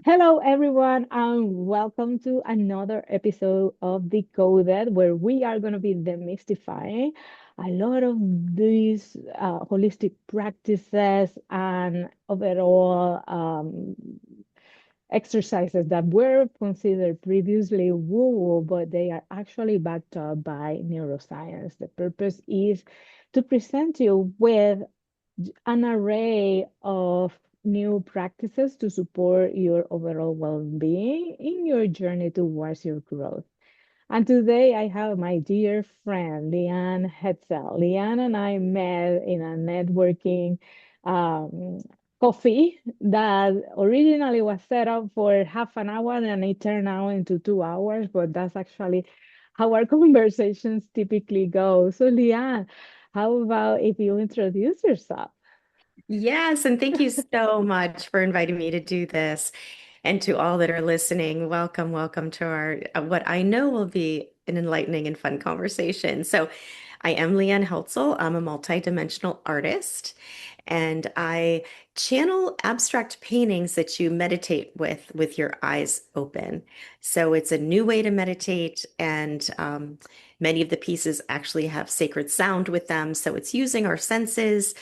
Hello, everyone, and welcome to another episode of Decoded, where we are going to be demystifying a lot of these holistic practices and overall exercises that were considered previously woo-woo, but they are actually backed up by neuroscience. The purpose is to present you with an array of new practices to support your overall well-being in your journey towards your growth. And today I have my dear friend, Lee Ann Heltzel. Lee Ann and I met in a networking um, coffee that originally was set up for half an hour and it turned out into 2 hours, but that's actually how our conversations typically go. So, Leanne, how about if you introduce yourself? Yes, and thank you so much for inviting me to do this. And to all that are listening, welcome, welcome to our what I know will be an enlightening and fun conversation. So, I am Lee Ann Heltzel. I'm a multidimensional artist, and I channel abstract paintings that you meditate with your eyes open. So it's a new way to meditate, and many of the pieces actually have sacred sound with them. So it's using our senses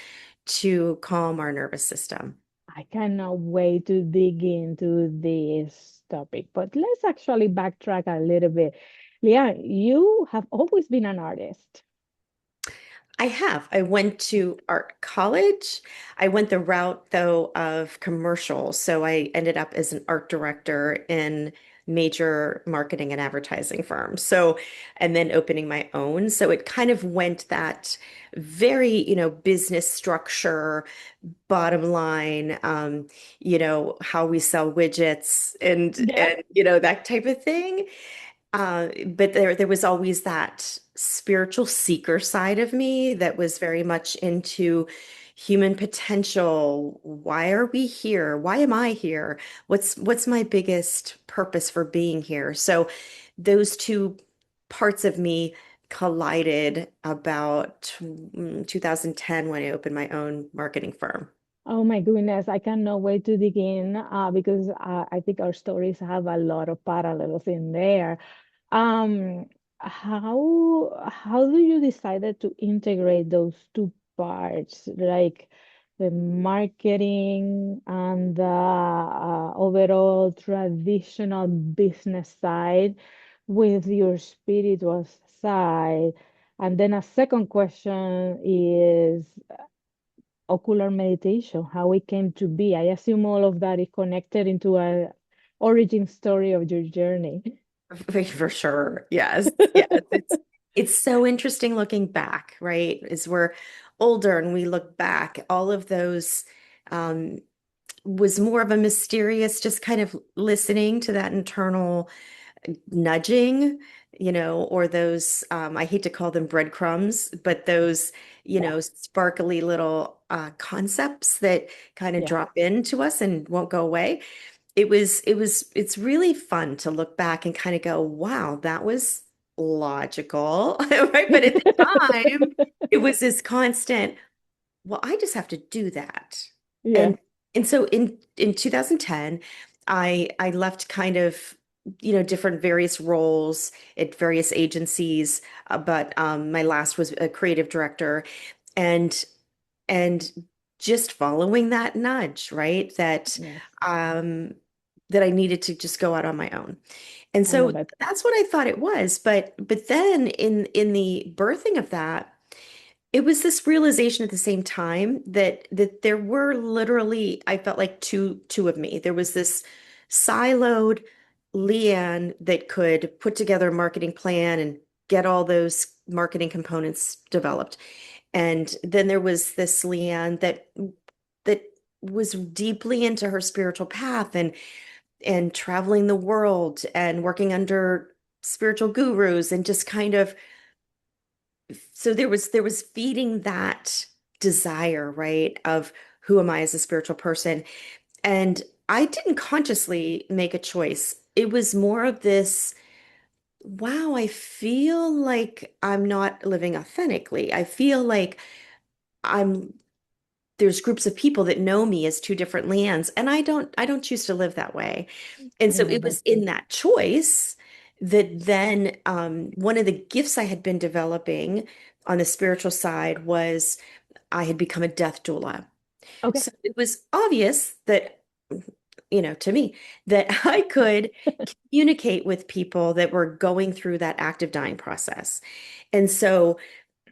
to calm our nervous system. I cannot wait to dig into this topic, but let's actually backtrack a little bit. Leanne, you have always been an artist. I have. I went to art college. I went the route, though, of commercial. So I ended up as an art director in major marketing and advertising firms. So, and then opening my own. So it kind of went that very, business structure, bottom line, how we sell widgets Yeah. and that type of thing. But there was always that spiritual seeker side of me that was very much into human potential. Why are we here? Why am I here? What's my biggest purpose for being here? So those two parts of me collided about 2010 when I opened my own marketing firm. Oh my goodness, I cannot wait to dig in because I think our stories have a lot of parallels in there. Um, how do you decided to integrate those two parts, like the marketing and the overall traditional business side with your spiritual side? And then a second question is ocular meditation, how it came to be. I assume all of that is connected into a origin story of your journey. For sure. Yes. Yes. It's so interesting looking back, right? As we're older and we look back, all of those um, was more of a mysterious, just kind of listening to that internal nudging, or those, I hate to call them breadcrumbs, but those, Yeah, sparkly little concepts that kind of yeah. drop into us and won't go away. It's really fun to look back and kind of go, wow, that was logical, right? But at the time, it was this constant, well, I just have to do that. Yeah, And and so in 2010, I left kind of, different various roles at various agencies, but my last was a creative director, and and just following that nudge, right? yes. Um that I needed to just go out on my own. And I love so it. that's what I thought it was. But then in the birthing of that, it was this realization at the same time that there were literally, I felt like two of me. There was this siloed Leanne that could put together a marketing plan and get all those marketing components developed. And then there was this Leanne that was deeply into her spiritual path and traveling the world and working under spiritual gurus and just kind of, so there was feeding that desire, right, of who am I as a spiritual person. And I didn't consciously make a choice. It was more of this, wow, I feel like I'm not living authentically. I feel like I'm there's groups of people that know me as two different Leannes, and I don't choose to live that way. And I so love it that was too. in that choice that then one of the gifts I had been developing on the spiritual side was I had become a death doula. Okay. So it was obvious that, to me, that I could communicate with people that were going through that active dying process. And so,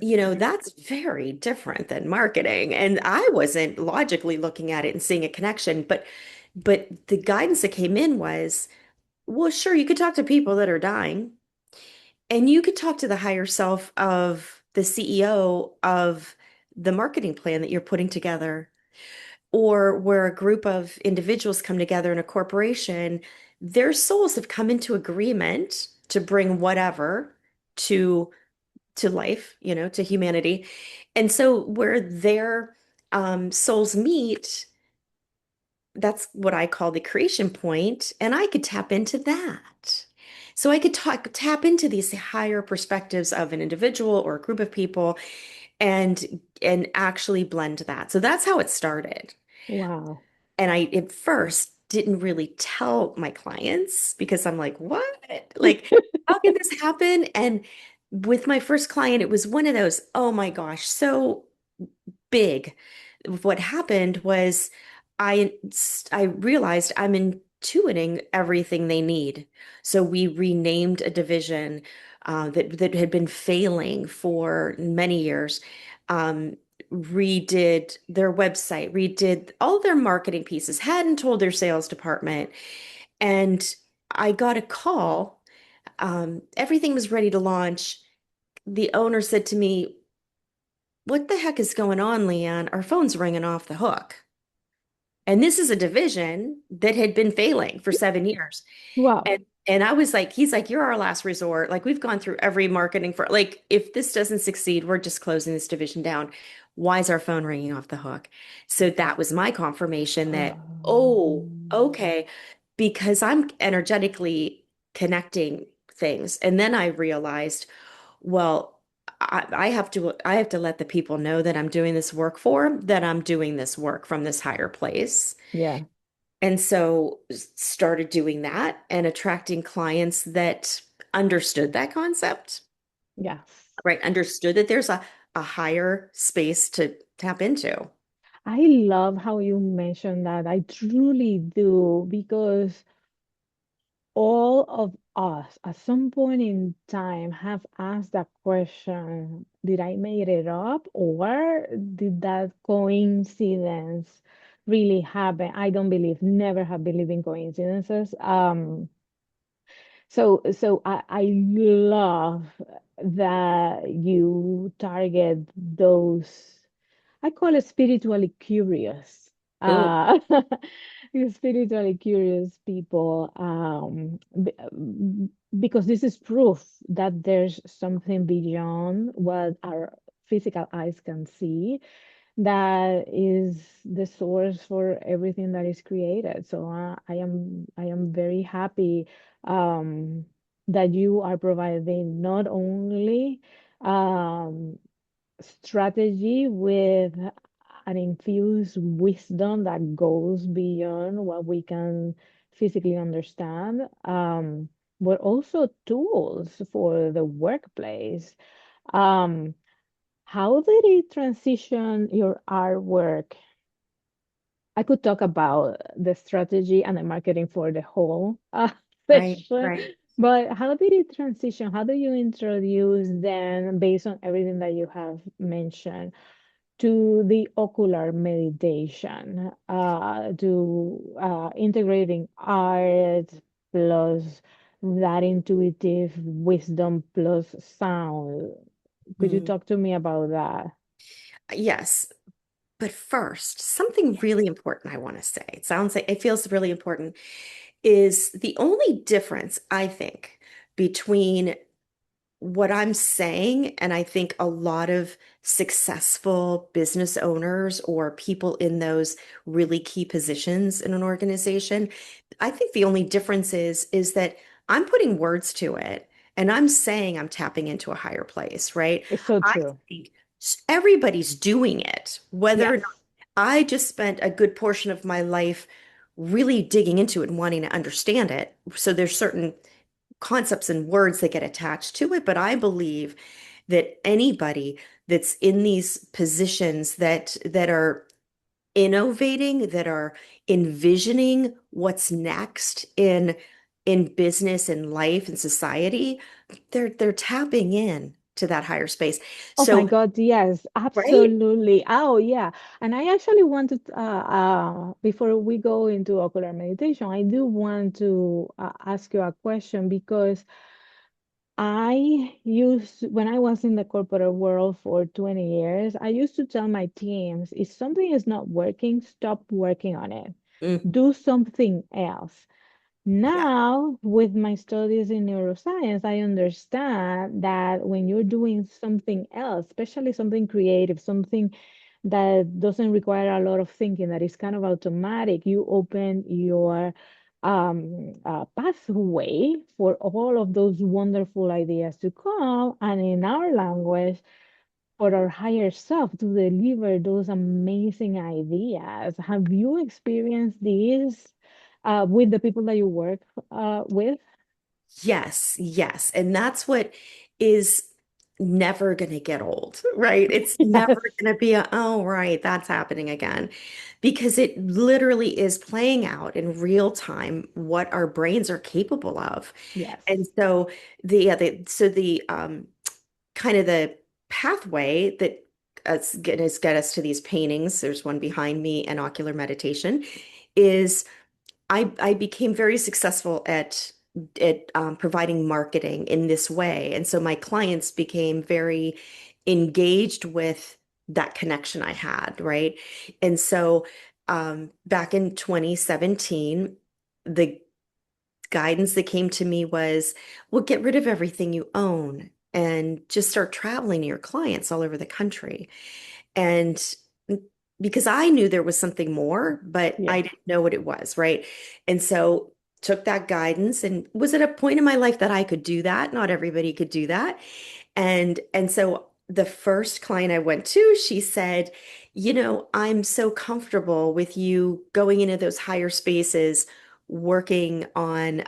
that's very different than marketing. And I wasn't logically looking at it and seeing a connection, but the guidance that came in was, well, sure, you could talk to people that are dying, and you could talk to the higher self of the CEO of the marketing plan that you're putting together, or where a group of individuals come together in a corporation, their souls have come into agreement to bring whatever to life, to humanity. And so where their souls meet, that's what I call the creation point, and I could tap into that. So I could tap into these higher perspectives of an individual or a group of people and actually blend that. So that's how it started. Wow. And I at first didn't really tell my clients because I'm like, what? Like, how can this happen? And with my first client, it was one of those, oh my gosh, so big. What happened was I I realized I'm intuiting everything they need. So we renamed a division that had been failing for many years. Redid their website, redid all their marketing pieces, hadn't told their sales department. And I got a call. Everything was ready to launch. The owner said to me, what the heck is going on, Leanne? Our phone's ringing off the hook. And this is a division that had been failing for 7 years. Wow. And I was like, he's like, you're our last resort. Like we've gone through every marketing for like, if this doesn't succeed, we're just closing this division down. Why is our phone ringing off the hook? So that was my confirmation that, oh, okay, because I'm energetically connecting things. And then I realized, well, I have to let the people know that I'm doing this work for, that I'm doing this work from this higher place. Yeah. And so started doing that and attracting clients that understood that concept, Yes. right? Understood that there's a higher space to tap into. I love how you mentioned that. I truly do because all of us at some point in time have asked that question, did I made it up or did that coincidence really happen? I don't believe, never have believed in coincidences. So I love that you target those. I call it spiritually curious. Ooh. Uh, spiritually curious people, because this is proof that there's something beyond what our physical eyes can see that is the source for everything that is created. So I am very happy that you are providing not only um, strategy with an infused wisdom that goes beyond what we can physically understand, but also tools for the workplace. Um, how did it transition your artwork? I could talk about the strategy and the marketing for the whole Right, session, right. but how did it transition? How do you introduce them based on everything that you have mentioned to the ocular meditation, to integrating art plus that intuitive wisdom plus sound? Could you Mm. talk to me about that? Yes. But first, something really important I want to say. It sounds like it feels really important is the only difference, I think, between what I'm saying, and I think a lot of successful business owners or people in those really key positions in an organization, I think the only difference is that I'm putting words to it and I'm saying I'm tapping into a higher place, right? It's so I true. think everybody's doing it, whether or Yes. not. I just spent a good portion of my life really digging into it and wanting to understand it. So there's certain concepts and words that get attached to it, but I believe that anybody that's in these positions that are innovating, that are envisioning what's next in business and life and society, they're tapping in to that higher space. Oh my So, God, yes, right? absolutely. Oh, yeah. And I actually wanted, before we go into ocular meditation, I do want to ask you a question because when I was in the corporate world for 20 years, I used to tell my teams, if something is not working, stop working on it. Mm, Do something else. yeah. Now, with my studies in neuroscience, I understand that when you're doing something else, especially something creative, something that doesn't require a lot of thinking, that is kind of automatic, you open your pathway for all of those wonderful ideas to come. And in our language, for our higher self to deliver those amazing ideas. Have you experienced these with the people that you work with? Yes, yes. And that's what is never going to get old, right? It's never Yes, going to be oh, right, that's happening again. Because it literally is playing out in real time what our brains are capable of. yes. And so the kind of the pathway that get us to these paintings, there's one behind me, and ocular meditation, is I became very successful at providing marketing in this way, and so my clients became very engaged with that connection I had, right? And so back in 2017, the guidance that came to me was, well, get rid of everything you own and just start traveling to your clients all over the country. And because I knew there was something more, but Yeah. I didn't know what it was, right? And so took that guidance and was at a point in my life that I could do that. Not everybody could do that. And so the first client I went to, she said, I'm so comfortable with you going into those higher spaces, working on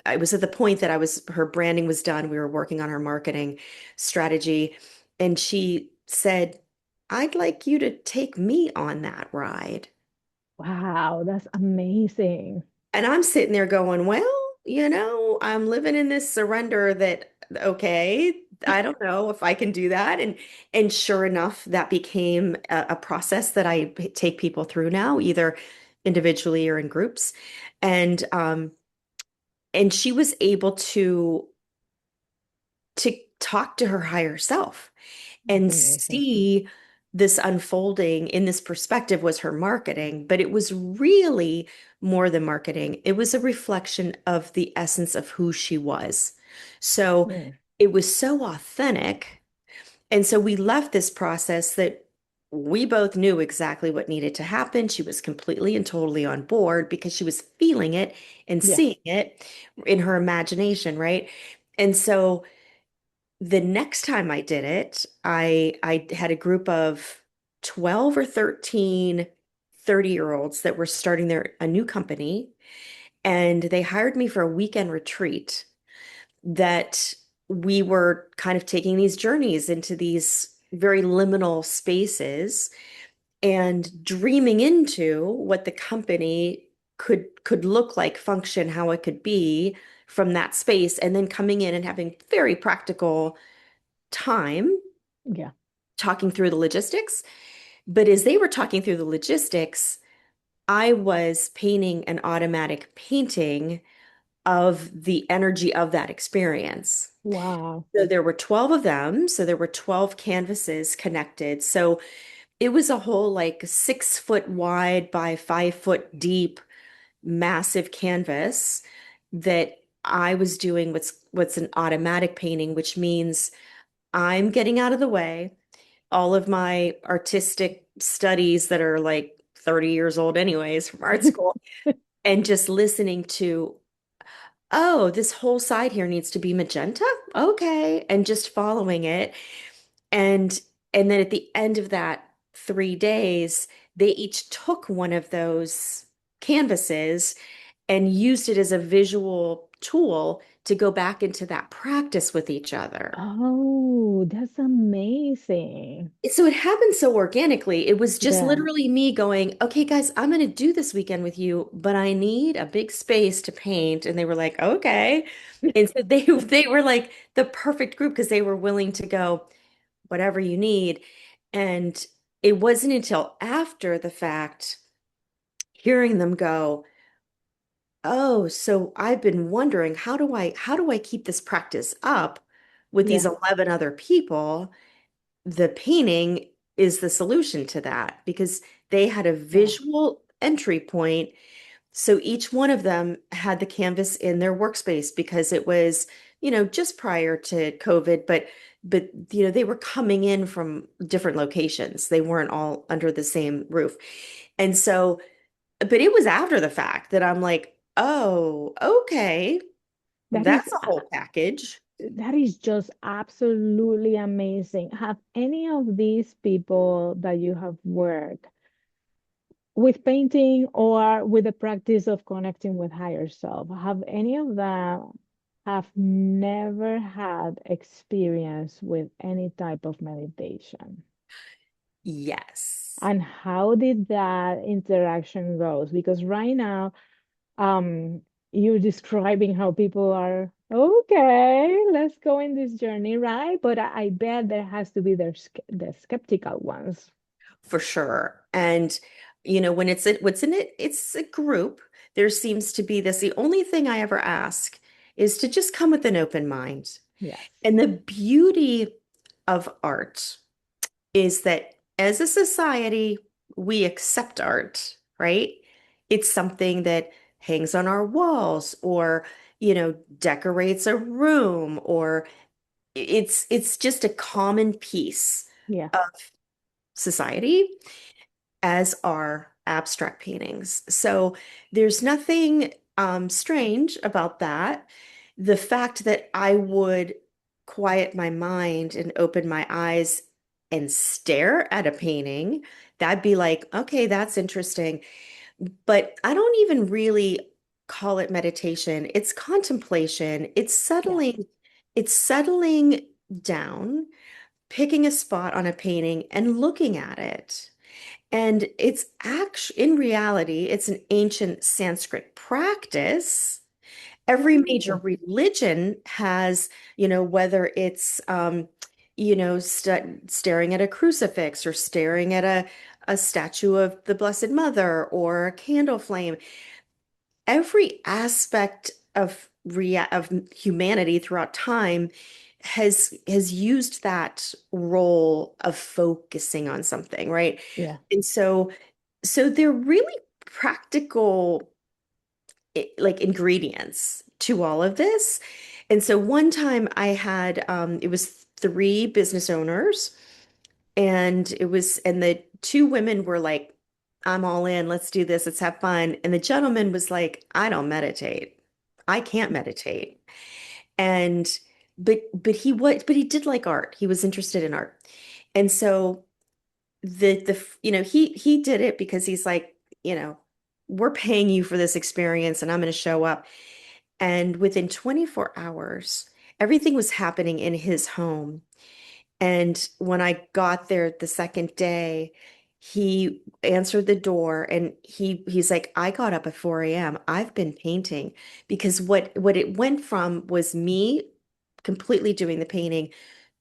I was at the point that her branding was done. We were working on her marketing strategy. And she said, I'd like you to take me on that ride. Wow, that's amazing. And I'm sitting there going, well, I'm living in this surrender that, okay, I don't know if I can do that. And sure enough, that became a process that I take people through now, either individually or in groups. And and she was able to talk to her higher self That's and amazing. see this unfolding in this perspective was her marketing, but it was really more than marketing. It was a reflection of the essence of who she was. So Mm, it was so authentic. And so we left this process that we both knew exactly what needed to happen. She was completely and totally on board because she was feeling it and yeah. seeing it in her imagination, right? And so the next time I did it, I had a group of 12 or 13 30-year-olds that were starting a new company, and they hired me for a weekend retreat that we were kind of taking these journeys into these very liminal spaces and dreaming into what the company could look like, function, how it could be from that space, and then coming in and having very practical time Yeah. talking through the logistics. But as they were talking through the logistics, I was painting an automatic painting of the energy of that experience. Wow. So there were 12 of them. So there were 12 canvases connected. So it was a whole like 6 foot wide by 5 foot deep, massive canvas that I was doing what's an automatic painting, which means I'm getting out of the way. All of my artistic studies that are like 30 years old anyways from art school, and just listening to, oh, this whole side here needs to be magenta. Okay. And just following it. And and then at the end of that 3 days, they each took one of those canvases and used it as a visual tool to go back into that practice with each other. Oh, that's amazing. So it happened so organically. It was just Yeah. literally me going, okay, guys, I'm going to do this weekend with you, but I need a big space to paint. And they were like, okay. And so they were like the perfect group because they were willing to go, whatever you need. And it wasn't until after the fact, hearing them go, oh, so I've been wondering, how do I keep this practice up with these Yeah. 11 other people? The painting is the solution to that because they had a Yeah. visual entry point. So each one of them had the canvas in their workspace because it was, just prior to COVID, but they were coming in from different locations. They weren't all under the same roof. And so, but it was after the fact that I'm like, oh, okay, That is that's a whole package. that is just absolutely amazing. Have any of these people that you have worked with painting or with the practice of connecting with higher self, have any of them have never had experience with any type of meditation? Yes, And how did that interaction goes? Because right now, um, you're describing how people are, okay, let's go in this journey, right? But I bet there has to be the skeptical ones. for sure. And when what's in it, it's a group. There seems to be this. The only thing I ever ask is to just come with an open mind. Yes. And the beauty of art is that as a society, we accept art, right? It's something that hangs on our walls or, decorates a room or it's just a common piece Yeah. of society, as are abstract paintings. So there's nothing strange about that. The fact that I would quiet my mind and open my eyes and stare at a painting, that'd be like, okay, that's interesting. But I don't even really call it meditation. It's contemplation. Yeah. It's settling down, picking a spot on a painting and looking at it. And it's actually, in reality, it's an ancient Sanskrit practice. Every major Oh, religion has, whether it's, staring at a crucifix or staring at a statue of the Blessed Mother or a candle flame. Every aspect of humanity throughout time has used that role of focusing on something, right? yeah. And so they're really practical like ingredients to all of this. And so one time I had it was three business owners and the two women were like, I'm all in, let's do this, let's have fun. And the gentleman was like, I don't meditate. I can't meditate. And but he did like art. He was interested in art. And so he did it because he's like, we're paying you for this experience and I'm going to show up. And within 24 hours, everything was happening in his home. And when I got there the second day, he answered the door and he's like, I got up at 4 a.m. I've been painting because what it went from was me completely doing the painting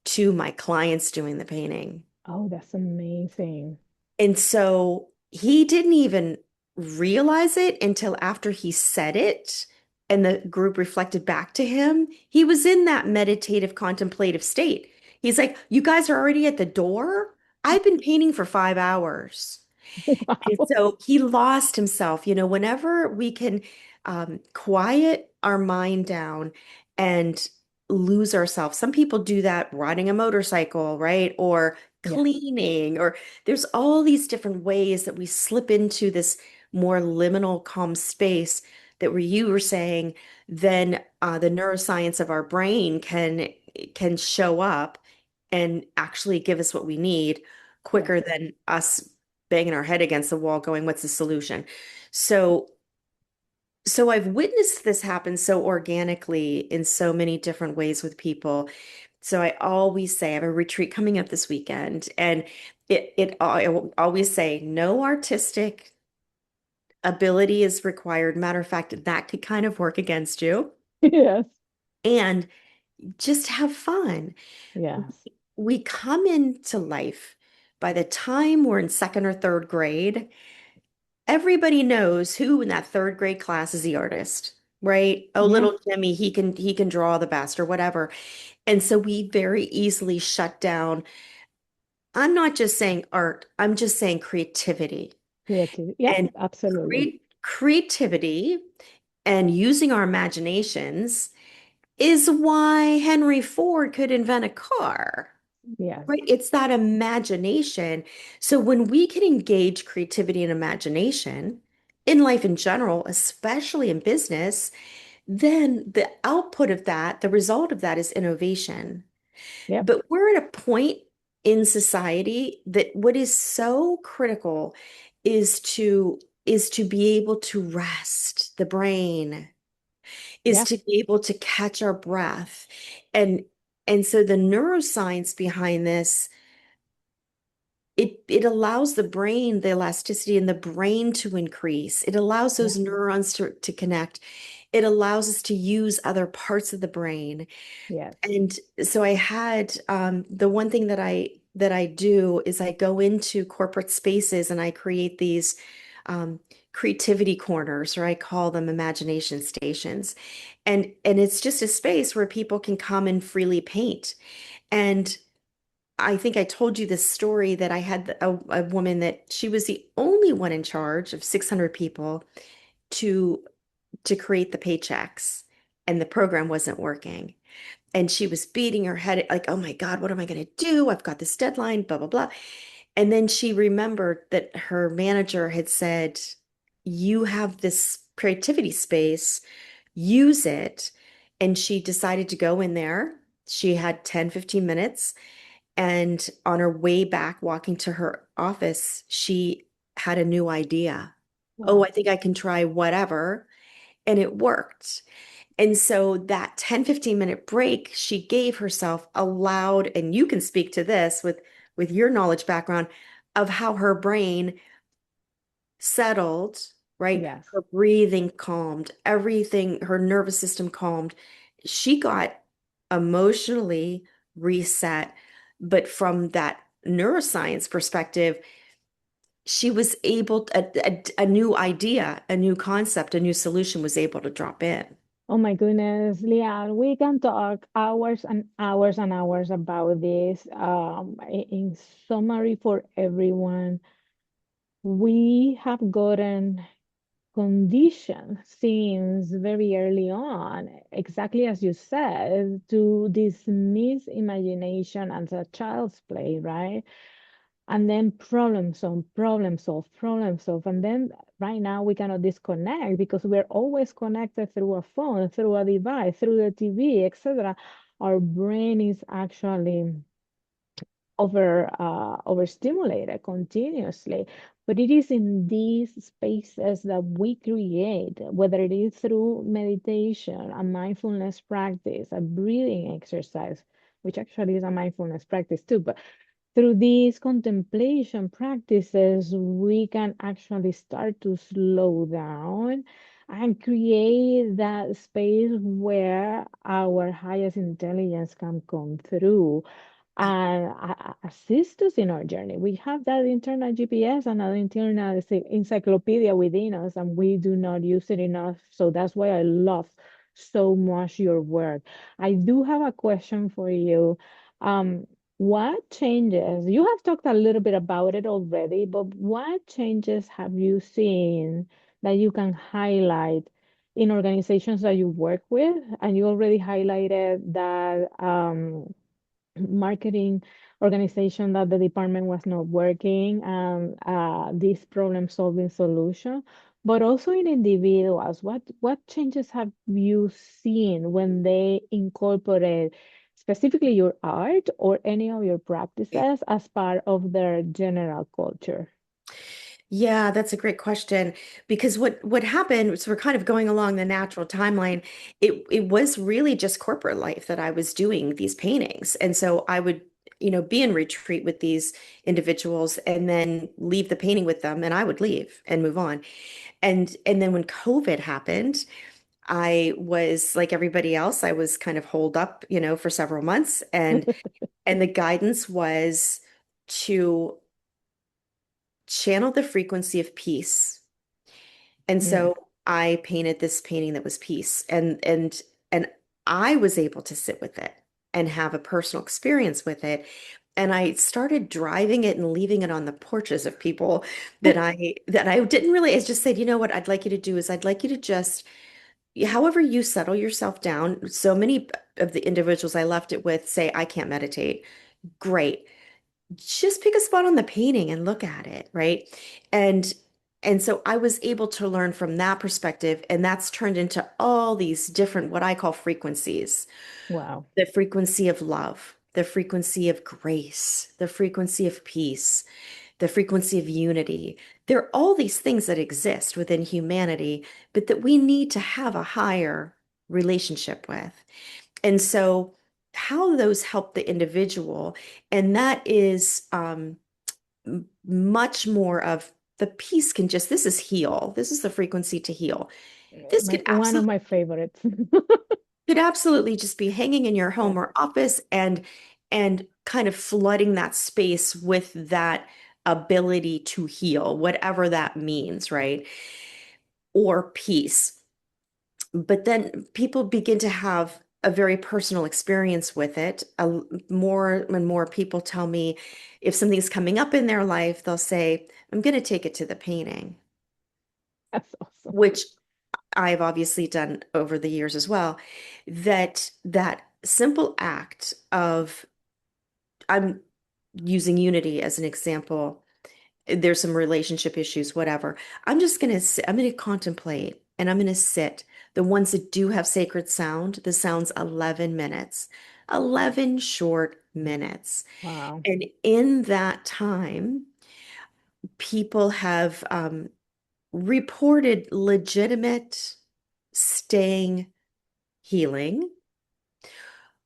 to my clients doing the painting. Oh, that's amazing. And so he didn't even realize it until after he said it and the group reflected back to him. He was in that meditative, contemplative state. He's like, you guys are already at the door? I've been painting for 5 hours. And Wow. so he lost himself. Whenever we can quiet our mind down and lose ourselves. Some people do that riding a motorcycle, right? Or Yeah. cleaning, or there's all these different ways that we slip into this more liminal, calm space that where you were saying, then the neuroscience of our brain can show up and actually give us what we need Yeah. quicker than us banging our head against the wall going, what's the solution? So so I've witnessed this happen so organically in so many different ways with people. So I always say I have a retreat coming up this weekend, and I will always say no artistic ability is required. Matter of fact, that could kind of work against you. Yes. And just have fun. Yes. We come into life by the time we're in second or third grade, everybody knows who in that third grade class is the artist, right? Oh, Yeah. little Jimmy, he can draw the best or whatever. And so we very easily shut down. I'm not just saying art, I'm just saying creativity. Creative. Yeah, And absolutely. creativity and using our imaginations is why Henry Ford could invent a car. Yes. Right? It's that imagination. So when we can engage creativity and imagination in life in general, especially in business, then the output of that, the result of that is innovation. Yep. But we're at a point in society that what is so critical is to be able to rest the brain, is Yep. to be able to catch our breath. And and so the neuroscience behind this, it allows the brain, the elasticity in the brain to increase. It allows Yeah. those neurons to connect. It allows us to use other parts of the brain. Yes. And so I had the one thing that I do is I go into corporate spaces and I create these um, creativity corners, or I call them imagination stations. And it's just a space where people can come and freely paint. And I think I told you this story that I had a woman that she was the only one in charge of 600 people to to create the paychecks, and the program wasn't working. And she was beating her head like, oh my God, what am I going to do? I've got this deadline, blah, blah, blah. And then she remembered that her manager had said, you have this creativity space, use it. And she decided to go in there. She had 10, 15 minutes. And on her way back, walking to her office, she had a new idea. Oh, Wow. I think I can try whatever. And it worked. And so that 10, 15-minute break she gave herself allowed, and you can speak to this with your knowledge background of how her brain settled, right? Yes. Her breathing calmed, everything, her nervous system calmed. She got emotionally reset. But from that neuroscience perspective, she was able a new idea, a new concept, a new solution was able to drop in. Oh my goodness, Leah, we can talk hours and hours and hours about this. In summary for everyone, we have gotten conditioned since very early on, exactly as you said, to dismiss imagination as a child's play, right? And then problem solve, problem solve, problem solve. And then right now we cannot disconnect because we're always connected through a phone, through a device, through the TV, etc. Our brain is actually overstimulated continuously. But it is in these spaces that we create, whether it is through meditation, a mindfulness practice, a breathing exercise, which actually is a mindfulness practice too, but through these contemplation practices, we can actually start to slow down and create that space where our highest intelligence can come through and assist us in our journey. We have that internal GPS and an internal encyclopedia within us, and we do not use it enough. So that's why I love so much your work. I do have a question for you. Um, what changes? You have talked a little bit about it already, but what changes have you seen that you can highlight in organizations that you work with? And you already highlighted that marketing organization that the department was not working and this problem solving solution, but also in individuals. What changes have you seen when they incorporate specifically your art or any of your practices as part of their general culture? Yeah, that's a great question because what happened was we're kind of going along the natural timeline. It was really just corporate life that I was doing these paintings. And so I would, be in retreat with these individuals and then leave the painting with them and I would leave and move on. And then when COVID happened, I was like everybody else, I was kind of holed up, for several months and the guidance was to channel the frequency of peace. And Mm. so I painted this painting that was peace and I was able to sit with it and have a personal experience with it. And I started driving it and leaving it on the porches of people that I didn't really, I just said, you know what I'd like you to do is I'd like you to just however you settle yourself down. So many of the individuals I left it with say, I can't meditate. Great, just pick a spot on the painting and look at it, right? And and so I was able to learn from that perspective, and that's turned into all these different what I call frequencies. Wow. The frequency of love, the frequency of grace, the frequency of peace, the frequency of unity. There are all these things that exist within humanity, but that we need to have a higher relationship with. And so, how those help the individual, and that is much more of the peace can just, this is heal. This is the frequency to heal. This One of my favorites. could absolutely just be hanging in your Yeah, home or office and kind of flooding that space with that ability to heal, whatever that means, right? Or peace. But then people begin to have a very personal experience with it. More and more people tell me if something's coming up in their life, they'll say, I'm going to take it to the painting, that's awesome. which I've obviously done over the years as well. That simple act of I'm using unity as an example. There's some relationship issues, whatever. I'm going to contemplate and I'm going to sit. The ones that do have sacred sound, the sound's 11 minutes, 11 short minutes. Wow. And in that time, people have reported legitimate staying healing,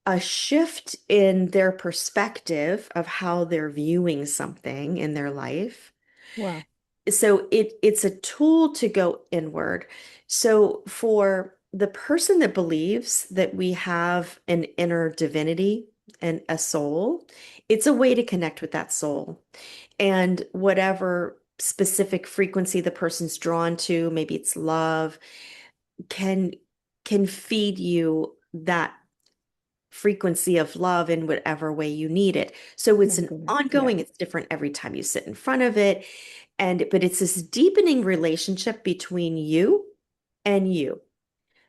a shift in their perspective of how they're viewing something in their life. Wow. So it's a tool to go inward. So for the person that believes that we have an inner divinity and a soul, it's a way to connect with that soul. And whatever specific frequency the person's drawn to, maybe it's love, can can feed you that frequency of love in whatever way you need it. So it's My an goodness. Yeah, ongoing, it's different every time you sit in front of it. And but it's this deepening relationship between you and you.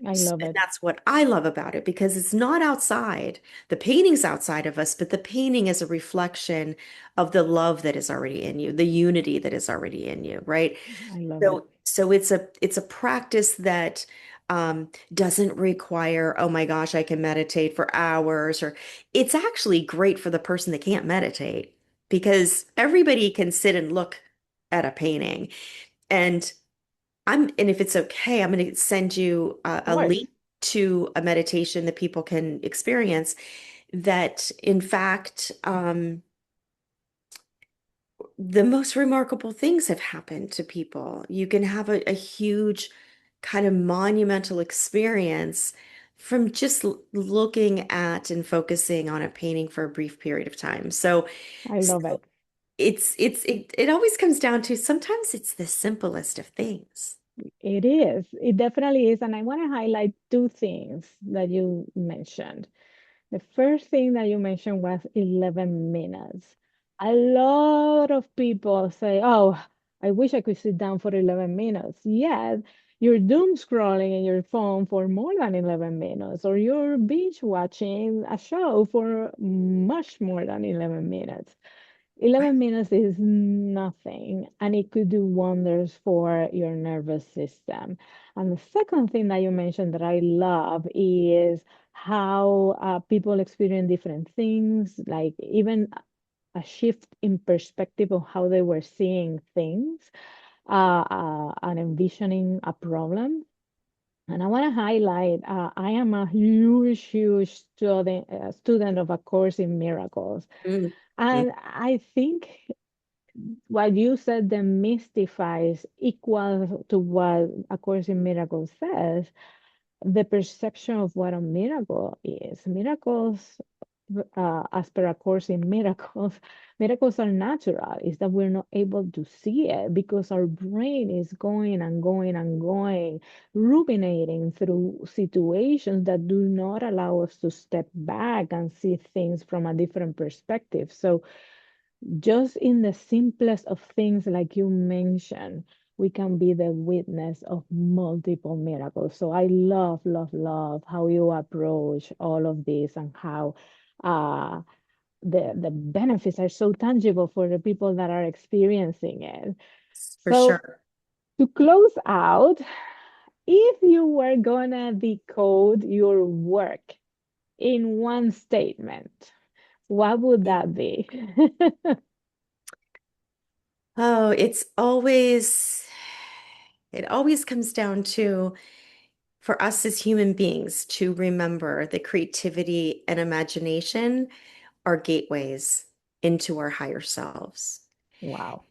I love And it. that's what I love about it because it's not outside. The painting's outside of us, but the painting is a reflection of the love that is already in you, the unity that is already in you, right? I love it. So it's a practice that doesn't require, oh my gosh, I can meditate for hours, or it's actually great for the person that can't meditate because everybody can sit and look at a painting. And and if it's okay, I'm going to send you Of a course. link to a meditation that people can experience that, in fact, the most remarkable things have happened to people. You can have a huge kind of monumental experience from just looking at and focusing on a painting for a brief period of time. So, I so love it. it always comes down to sometimes it's the simplest of things. It is. It definitely is. And I want to highlight two things that you mentioned. The first thing that you mentioned was 11 minutes. A lot of people say, oh, I wish I could sit down for 11 minutes. Yet you're doom scrolling in your phone for more than 11 minutes, or you're binge watching a show for much more than 11 minutes. 11 minutes is nothing, and it could do wonders for your nervous system. And the second thing that you mentioned that I love is how people experience different things, like even a shift in perspective of how they were seeing things. and envisioning a problem. And I want to highlight, I am a huge, huge student of A Course in Miracles. Mm. And I think what you said demystifies equal to what A Course in Miracles says, the perception of what a miracle is. Miracles, as per A Course in Miracles, miracles are natural. It's that we're not able to see it because our brain is going and going and going, ruminating through situations that do not allow us to step back and see things from a different perspective. So just in the simplest of things, like you mentioned, we can be the witness of multiple miracles. So I love, love, love how you approach all of this and how uh, the benefits are so tangible for the people that are experiencing it. For So sure. to close out, if you were gonna decode your work in one statement, what would that be? Oh, it always comes down to, for us as human beings, to remember that creativity and imagination are gateways into our higher selves. Wow.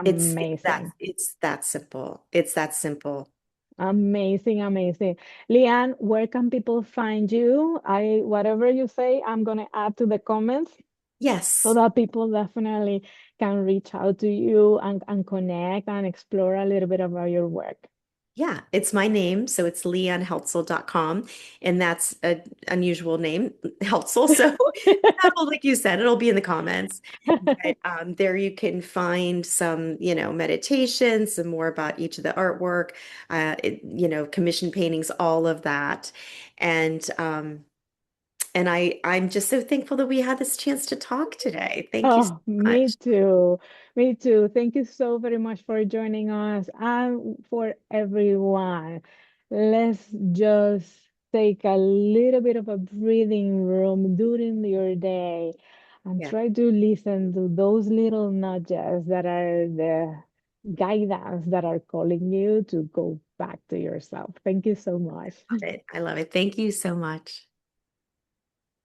It's Amazing. it's that simple. It's that simple. Amazing, amazing. Lee Ann, where can people find you? Whatever you say, I'm gonna add to the comments so Yes. that people definitely can reach out to you and connect and explore a little bit about your work. Yeah, it's my name. So it's leonheltzel.com. And that's an unusual name, Heltzel. So that'll, like you said, it'll be in the comments. But there you can find some, meditation, some more about each of the artwork, commission paintings, all of that. And I'm just so thankful that we had this chance to talk today. Thank you so Oh, me much. too. Me too. Thank you so very much for joining us and for everyone. Let's just take a little bit of a breathing room during your day and Yeah, try to listen to those little nudges that are the guidance that are calling you to go back to yourself. Thank you so much. love it. I love it. Thank you so much.